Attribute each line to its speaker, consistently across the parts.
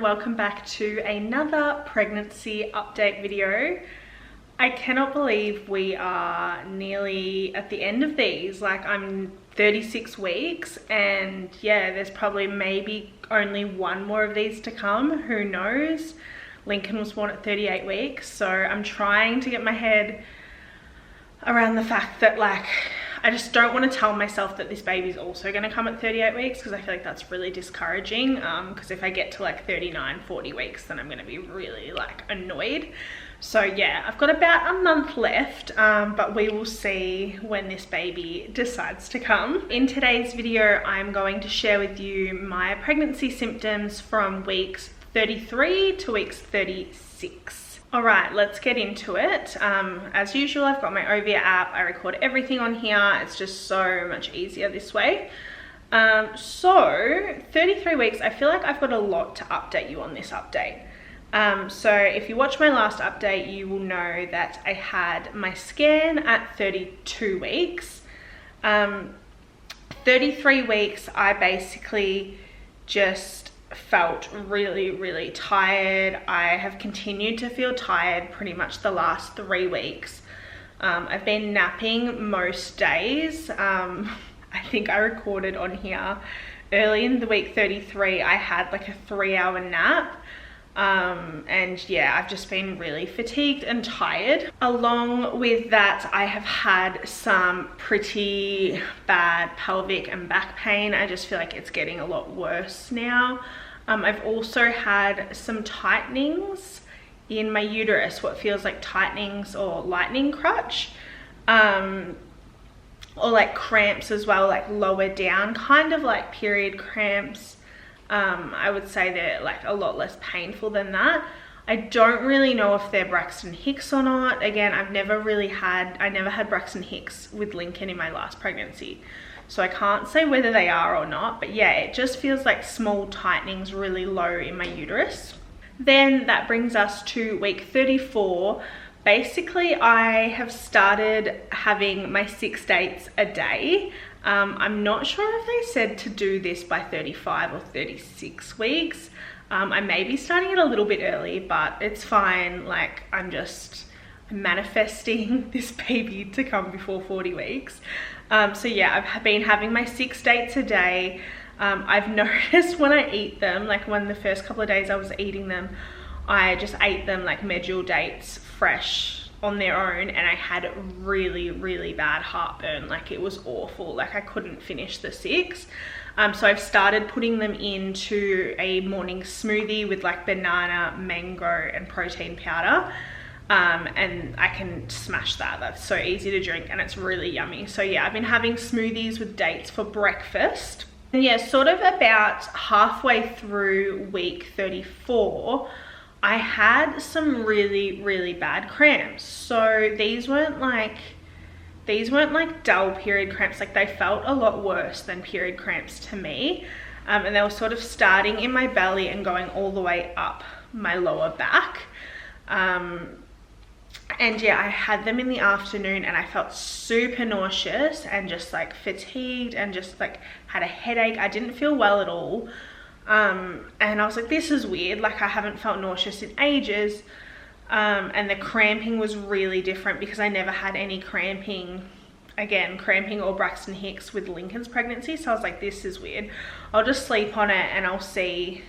Speaker 1: welcome back to another pregnancy update video. I cannot believe we are nearly at the end of these. Like, I'm 36 weeks and yeah, there's probably maybe only one more of these to come, who knows. Lincoln was born at 38 weeks, so I'm trying to get my head around the fact that, like, I just don't want to tell myself that this baby's also going to come at 38 weeks, because I feel like that's really discouraging. Because if I get to like 39, 40 weeks, then I'm going to be really like annoyed. So yeah, I've got about a month left, but we will see when this baby decides to come. In today's video, I'm going to share with you my pregnancy symptoms from weeks 33 to weeks 36. All right, let's get into it. As usual, I've got my Ovia app. I record everything on here. It's just so much easier this way. So 33 weeks, I feel like I've got a lot to update you on this update. So if you watch my last update, you will know that I had my scan at 32 weeks. 33 weeks, I basically just felt really tired. I have continued to feel tired pretty much the last 3 weeks. I've been napping most days. I think I recorded on here early in the week 33, I had like a 3-hour nap. And yeah, I've just been really fatigued and tired. Along with that, I have had some pretty bad pelvic and back pain. I just feel like it's getting a lot worse now. I've also had some tightenings in my uterus, what feels like tightenings or lightning crutch, or like cramps as well, like lower down, kind of like period cramps. I would say they're like a lot less painful than that. I don't really know if they're Braxton Hicks or not. Again, I never had Braxton Hicks with Lincoln in my last pregnancy, so I can't say whether they are or not. But yeah, it just feels like small tightenings really low in my uterus. Then that brings us to week 34. Basically, I have started having my 6 dates a day. I'm not sure if they said to do this by 35 or 36 weeks. I may be starting it a little bit early, but it's fine. Like, I'm manifesting this baby to come before 40 weeks. So yeah, I've been having my 6 dates a day. I've noticed when I eat them, like when the first couple of days I was eating them, I just ate them like medjool dates fresh on their own, and I had really bad heartburn. Like, it was awful. Like, I couldn't finish the 6. So I've started putting them into a morning smoothie with like banana, mango and protein powder. And I can smash that. That's so easy to drink and it's really yummy. So yeah, I've been having smoothies with dates for breakfast. And yeah, sort of about halfway through week 34, I had some really bad cramps. So these weren't like dull period cramps. Like, they felt a lot worse than period cramps to me. And they were sort of starting in my belly and going all the way up my lower back. And yeah, I had them in the afternoon and I felt super nauseous and just like fatigued and just like had a headache. I didn't feel well at all. And I was like, this is weird. Like, I haven't felt nauseous in ages. And the cramping was really different because I never had any cramping or Braxton Hicks with Lincoln's pregnancy. So I was like, this is weird. I'll just sleep on it and I'll see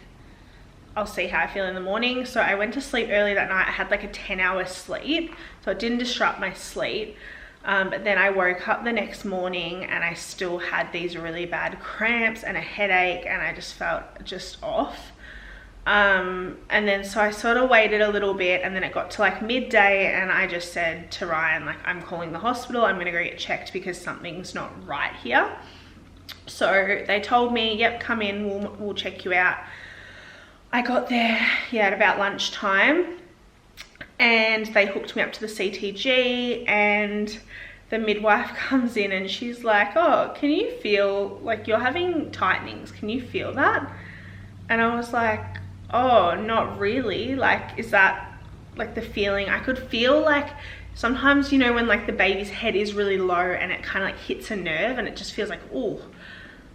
Speaker 1: how I feel in the morning. So I went to sleep early that night. I had like a 10-hour sleep, so it didn't disrupt my sleep. But then I woke up the next morning and I still had these really bad cramps and a headache, and I just felt just off. And then so I sort of waited a little bit, and then it got to like midday and I just said to Ryan, like, I'm calling the hospital. I'm gonna go get checked because something's not right here. So they told me, yep, come in, we'll check you out. I got there, yeah, at about lunchtime, and they hooked me up to the CTG, and the midwife comes in and she's like, oh, can you feel like you're having tightenings? Can you feel that? And I was like, oh, not really. Like, is that like the feeling? I could feel like sometimes, you know, when like the baby's head is really low and it kind of like hits a nerve and it just feels like, oh,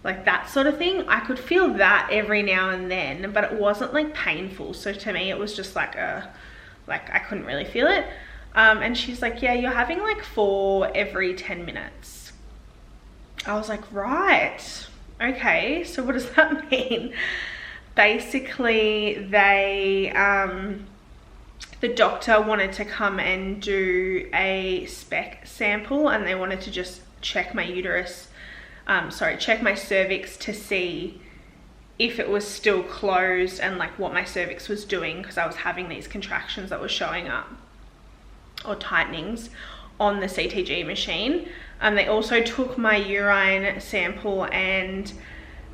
Speaker 1: like that sort of thing. I could feel that every now and then, but it wasn't like painful. So to me, it was just like I couldn't really feel it. And she's like, yeah, you're having like 4 every 10 minutes. I was like, right, okay, so what does that mean? Basically, the doctor wanted to come and do a spec sample, and they wanted to just check my uterus, check my cervix to see if it was still closed and like what my cervix was doing, because I was having these contractions that were showing up, or tightenings, on the CTG machine. They also took my urine sample, and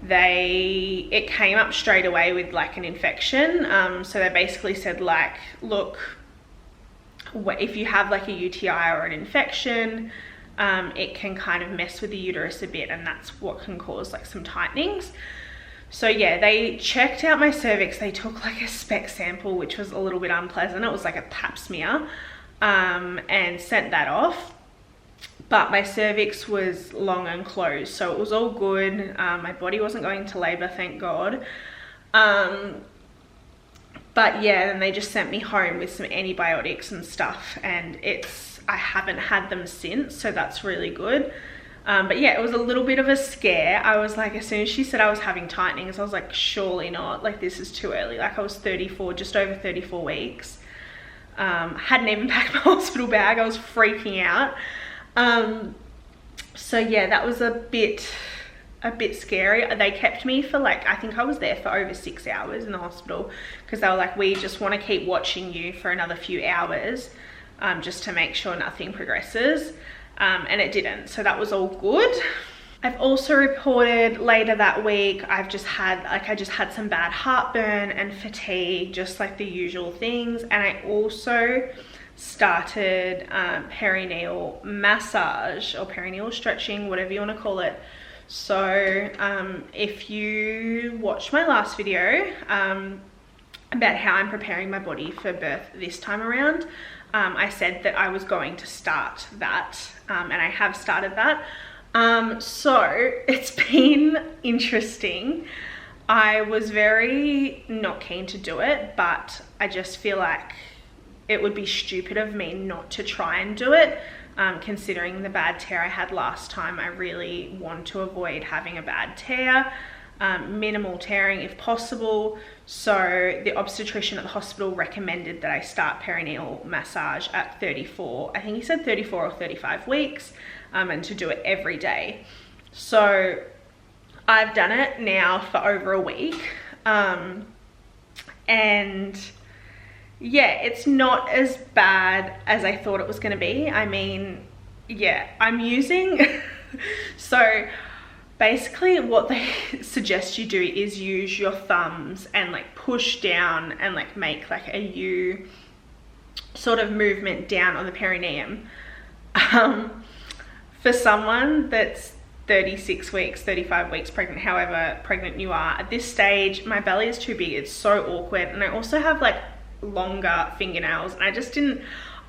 Speaker 1: it came up straight away with like an infection. So they basically said like, look, if you have like a UTI or an infection, it can kind of mess with the uterus a bit, and that's what can cause like some tightenings. So yeah, they checked out my cervix. They took like a spec sample, which was a little bit unpleasant. It was like a pap smear, and sent that off. But my cervix was long and closed, so it was all good. My body wasn't going to labor, thank God. But yeah, then they just sent me home with some antibiotics and stuff, and I haven't had them since, so that's really good. But yeah, it was a little bit of a scare. I was like, as soon as she said I was having tightenings, I was like, surely not, like this is too early. Like I was 34, just over 34 weeks. Hadn't even packed my hospital bag. I was freaking out. So yeah, that was a bit scary. They kept me for like, I think I was there for over 6 hours in the hospital, because they were like, we just want to keep watching you for another few hours, just to make sure nothing progresses. And it didn't, so that was all good. I've also reported later that week, I just had some bad heartburn and fatigue, just like the usual things. And I also started perineal massage, or perineal stretching, whatever you want to call it. So if you watched my last video about how I'm preparing my body for birth this time around, I said that I was going to start that, and I have started that. So it's been interesting. I was very not keen to do it, but I just feel like it would be stupid of me not to try and do it. Considering the bad tear I had last time, I really want to avoid having a bad tear. Minimal tearing if possible. So the obstetrician at the hospital recommended that I start perineal massage at 34. I think he said 34 or 35 weeks, and to do it every day. So I've done it now for over a week. And yeah, it's not as bad as I thought it was going to be. I mean, yeah, I'm using so basically what they suggest you do is use your thumbs and like push down and like make like a U sort of movement down on the perineum. For someone that's 36 weeks, 35 weeks pregnant, however pregnant you are, at this stage, my belly is too big. It's so awkward. And I also have like longer fingernails, and I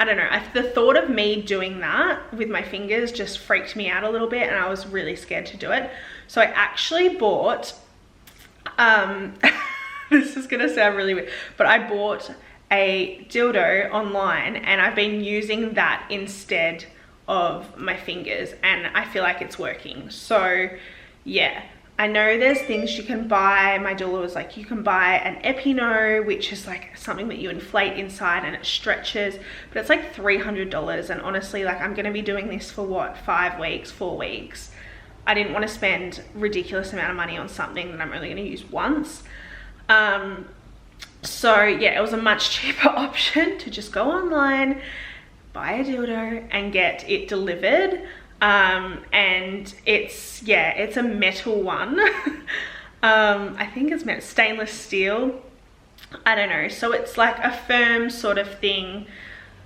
Speaker 1: don't know, the thought of me doing that with my fingers just freaked me out a little bit, and I was really scared to do it. So I actually bought this is gonna sound really weird, but I bought a dildo online, and I've been using that instead of my fingers, and I feel like it's working. So yeah, I know there's things you can buy. My doula was like, you can buy an Epino, which is like something that you inflate inside and it stretches, but it's like $300. And honestly, like I'm gonna be doing this for what, 5 weeks, 4 weeks. I didn't want to spend ridiculous amount of money on something that I'm only gonna use once. So yeah, it was a much cheaper option to just go online, buy a dildo and get it delivered. And it's a metal one. I think it's stainless steel. I don't know. So it's like a firm sort of thing,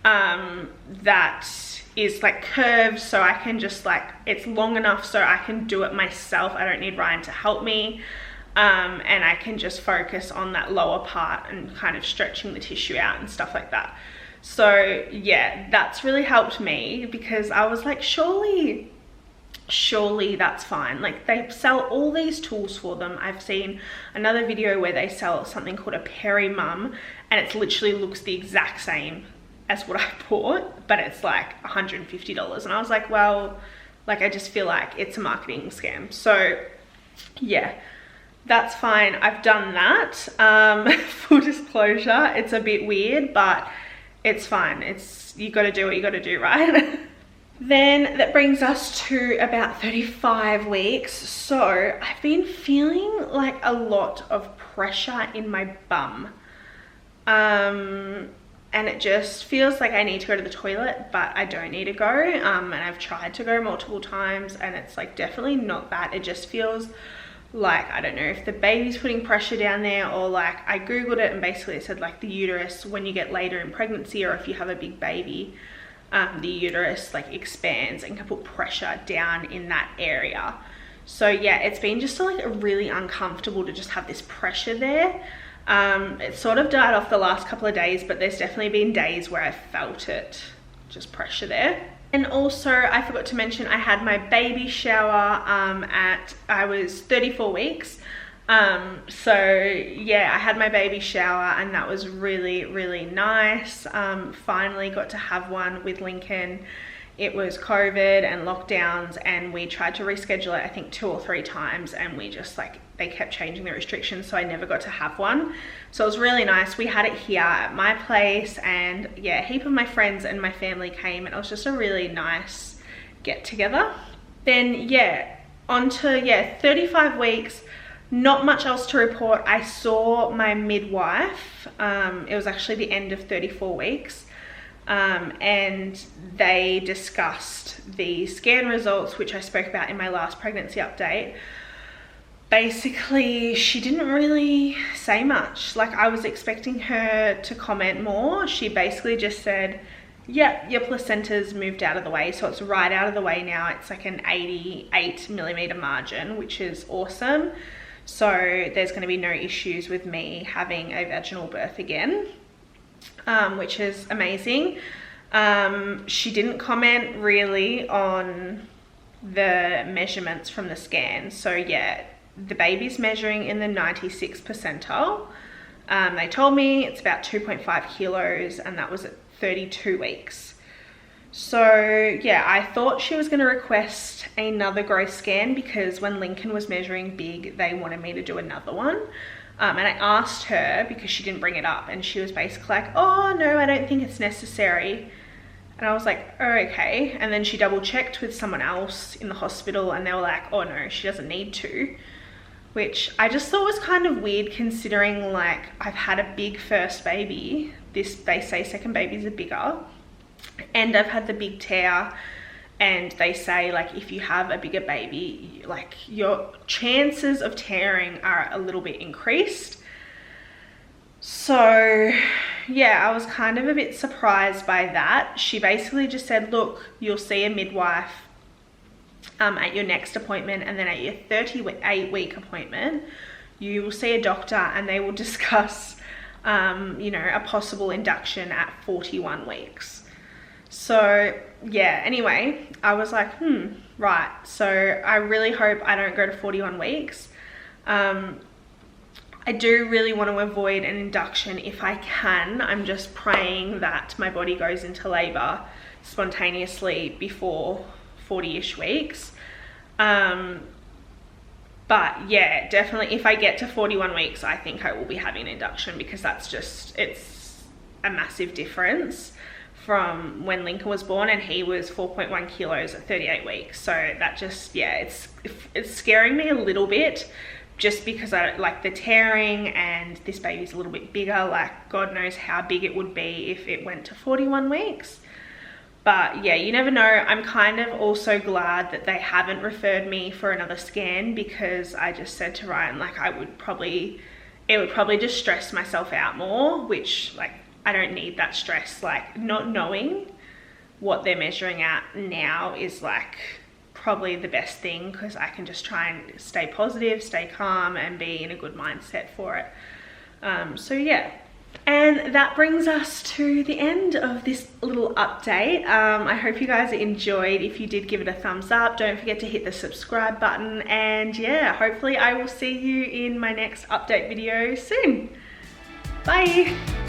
Speaker 1: that is like curved, so I can just like, it's long enough so I can do it myself. I don't need Ryan to help me. And I can just focus on that lower part and kind of stretching the tissue out and stuff like that. So yeah, that's really helped me, because I was like, surely surely that's fine. Like, they sell all these tools for them. I've seen another video where they sell something called a Peri-Mum, and it literally looks the exact same as what I bought, but it's like $150. And I was like, well, like, I just feel like it's a marketing scam. So yeah, that's fine. I've done that. Full disclosure, it's a bit weird, but it's fine. You got to do what you got to do, right? Then that brings us to about 35 weeks. So I've been feeling like a lot of pressure in my bum. And it just feels like I need to go to the toilet, but I don't need to go. And I've tried to go multiple times, and it's like definitely not that. It just feels like, I don't know if the baby's putting pressure down there, or like, I googled it and basically it said like the uterus, when you get later in pregnancy or if you have a big baby, the uterus like expands and can put pressure down in that area. So yeah, it's been just like really uncomfortable to just have this pressure there. It sort of died off the last couple of days, but there's definitely been days where I felt it, just pressure there. And also, I forgot to mention, I had my baby shower I was 34 weeks. So yeah, I had my baby shower, and that was really, really nice. Finally got to have one with Lincoln. It was COVID and lockdowns, and we tried to reschedule it I think 2 or 3 times, and we just like, they kept changing the restrictions, so I never got to have one. So it was really nice. We had it here at my place, and yeah, a heap of my friends and my family came, and it was just a really nice get together. Then yeah, on to 35 weeks. Not much else to report. I saw my midwife. It was actually the end of 34 weeks. And they discussed the scan results, which I spoke about in my last pregnancy update. Basically, she didn't really say much. Like, I was expecting her to comment more. She basically just said, yep, your placenta's moved out of the way, so it's right out of the way now. It's like an 88 millimeter margin, which is awesome. So there's going to be no issues with me having a vaginal birth again, which is amazing. She didn't comment really on the measurements from the scan. So yeah, the baby's measuring in the 96th percentile. They told me it's about 2.5 kilos, and that was at 32 weeks. So yeah, I thought she was going to request another growth scan, because when Lincoln was measuring big, they wanted me to do another one. And I asked her, because she didn't bring it up, and she was basically like, oh no, I don't think it's necessary. And I was like, oh, okay. And then she double checked with someone else in the hospital, and they were like, oh no, she doesn't need to. Which I just thought was kind of weird, considering like I've had a big first baby. They say second babies are bigger. And I've had the big tear, and they say like if you have a bigger baby, like your chances of tearing are a little bit increased. So yeah, I was kind of a bit surprised by that. She basically just said, look, you'll see a midwife at your next appointment, and then at your 38-week appointment you will see a doctor, and they will discuss you know, a possible induction at 41 weeks. So yeah, anyway, I was like, right. So I really hope I don't go to 41 weeks. I do really want to avoid an induction if I can. I'm just praying that my body goes into labor spontaneously before 40-ish weeks. But yeah, definitely if I get to 41 weeks, I think I will be having an induction, because that's just, it's a massive difference from when Lincoln was born, and he was 4.1 kilos at 38 weeks. So that just, yeah, it's scaring me a little bit, just because I like the tearing, and this baby's a little bit bigger. Like, God knows how big it would be if it went to 41 weeks. But yeah, you never know. I'm kind of also glad that they haven't referred me for another scan, because I just said to Ryan, like, it would probably just stress myself out more, which like, I don't need that stress. Like, not knowing what they're measuring at now is like probably the best thing, because I can just try and stay positive, stay calm, and be in a good mindset for it. So yeah, And that brings us to the end of this little update. I hope you guys enjoyed. If you did, give it a thumbs up. Don't forget to hit the subscribe button. And yeah, hopefully I will see you in my next update video soon. Bye.